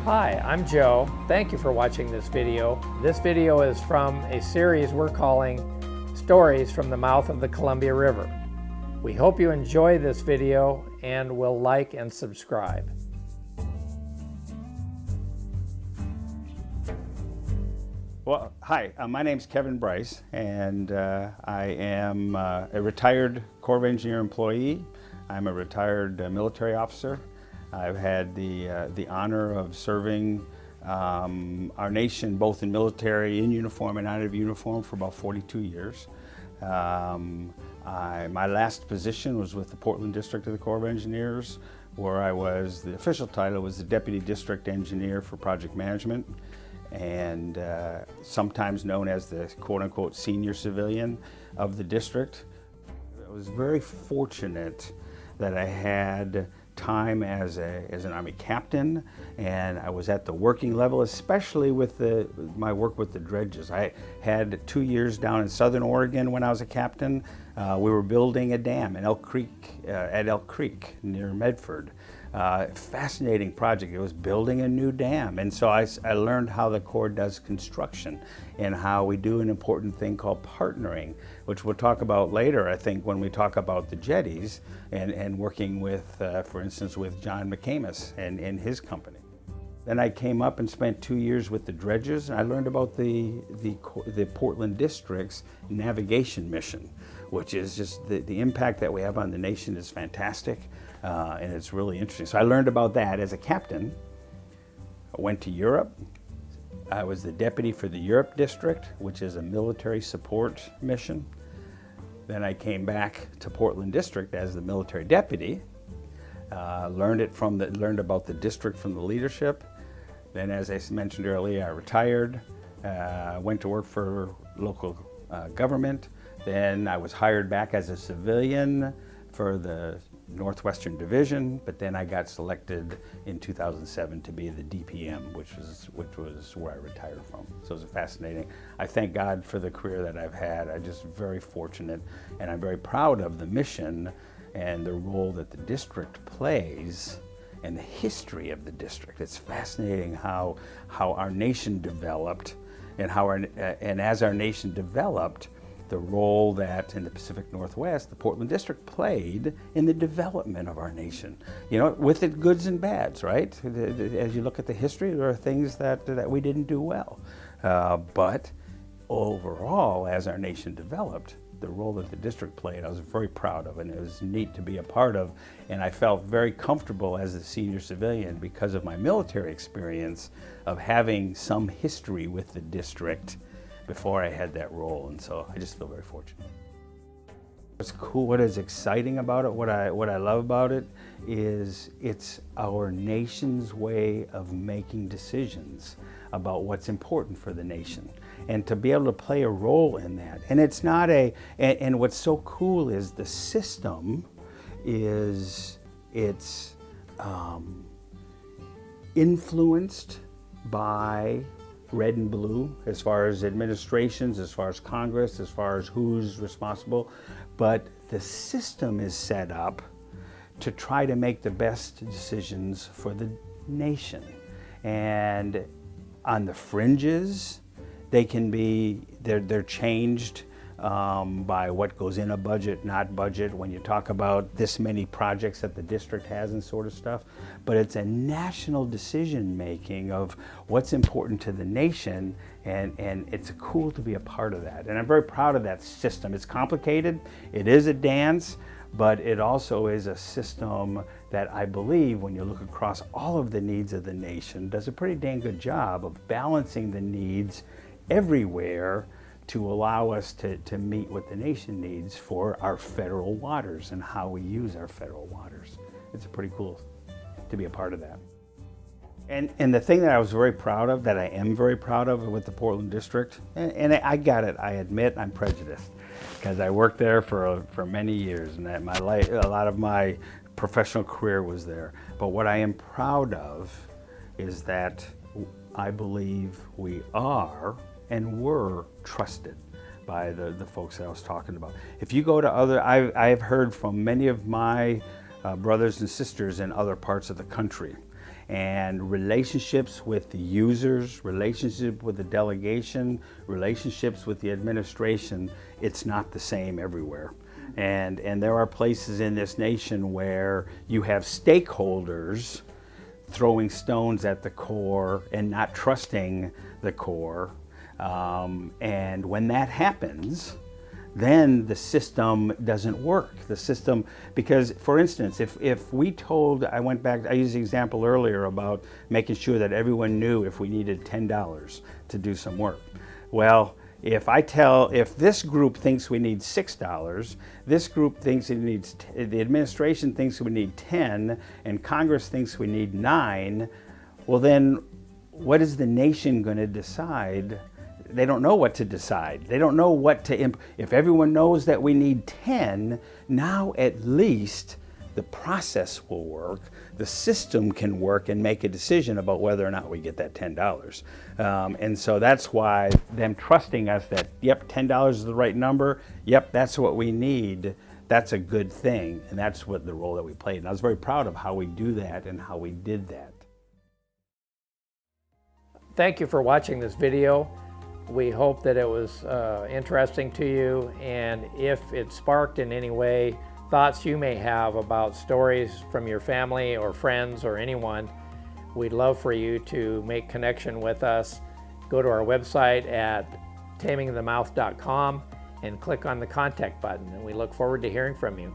Hi, I'm Joe. Thank you for watching this video. This video is from a series we're calling Stories from the Mouth of the Columbia River. We hope you enjoy this video and will like and subscribe. Well, hi, my name's Kevin Bryce, and I am a retired Corps of Engineer employee. I'm a retired military officer. I've had the honor of serving our nation both in military, in uniform, and out of uniform for about 42 years. My last position was with the Portland District of the Corps of Engineers, where I was, the official title was the Deputy District Engineer for Project Management, and sometimes known as the quote-unquote senior civilian of the district. I was very fortunate that I had time as an Army captain, and I was at the working level, especially with my work with the dredges. I had 2 years down in Southern Oregon when I was a captain. We were building a dam in Elk Creek near Medford. Fascinating project. It was building a new dam, and so I learned how the Corps does construction and how we do an important thing called partnering, which we'll talk about later, I think, when we talk about the jetties and working with, for instance, with John McCamus and his company. Then I came up and spent 2 years with the dredges, and I learned about the Portland District's navigation mission, which is just the impact that we have on the nation is fantastic, and it's really interesting. So I learned about that as a captain. I went to Europe. I was the deputy for the Europe District, which is a military support mission. Then I came back to Portland District as the military deputy. Learned about the district from the leadership. Then, as I mentioned earlier, I retired, went to work for local government. Then I was hired back as a civilian for the Northwestern Division, but then I got selected in 2007 to be the DPM, which was where I retired from. So it was fascinating. I thank God for the career that I've had. I'm just very fortunate, and I'm very proud of the mission and the role that the district plays and the history of the district. It's fascinating how our nation developed, and as our nation developed, the role that in the Pacific Northwest, the Portland District played in the development of our nation. You know, with its goods and bads, right? As you look at the history, there are things that we didn't do well. But overall, as our nation developed, the role that the district played, I was very proud of, and it was neat to be a part of. And I felt very comfortable as a senior civilian because of my military experience of having some history with the district before I had that role, and so I just feel very fortunate. What's cool, what is exciting about it, what I love about it is it's our nation's way of making decisions about what's important for the nation, and to be able to play a role in that. And it's not and what's so cool is the system is influenced by red and blue as far as administrations, as far as Congress, as far as who's responsible, but the system is set up to try to make the best decisions for the nation. And on the fringes, they're changed by what goes in a budget, not budget, when you talk about this many projects that the district has and sort of stuff. But it's a national decision making of what's important to the nation, and it's cool to be a part of that. And I'm very proud of that system. It's complicated, it is a dance, but it also is a system that I believe, when you look across all of the needs of the nation, does a pretty dang good job of balancing the needs everywhere to allow us to meet what the nation needs for our federal waters and how we use our federal waters. It's pretty cool to be a part of that. And the thing that I was very proud of, that I am very proud of with the Portland District, and I got it, I admit I'm prejudiced, because I worked there for many years, and that a lot of my professional career was there. But what I am proud of is that I believe we are and were trusted by the folks that I was talking about. If you go to I've heard from many of my brothers and sisters in other parts of the country, And relationships with the users, relationship with the delegation, relationships with the administration, it's not the same everywhere. And there are places in this nation where you have stakeholders throwing stones at the Corps and not trusting the Corps. And when that happens, then the system doesn't work. The system, because for instance, if we told, I used the example earlier about making sure that everyone knew if we needed $10 to do some work. Well, if this group thinks we need $6, this group thinks it needs, the administration thinks we need 10, and Congress thinks we need 9, well then, what is the nation going to decide? They don't know what to decide. They don't know what to, if everyone knows that we need 10, now at least the process will work, the system can work and make a decision about whether or not we get that $10. And so that's why them trusting us that, yep, $10 is the right number, yep, that's what we need, that's a good thing. And that's what the role that we played. And I was very proud of how we do that and how we did that. Thank you for watching this video. We hope that it was interesting to you, and if it sparked in any way thoughts you may have about stories from your family or friends or anyone, we'd love for you to make connection with us. Go to our website at tamingthemouth.com and click on the contact button, and we look forward to hearing from you.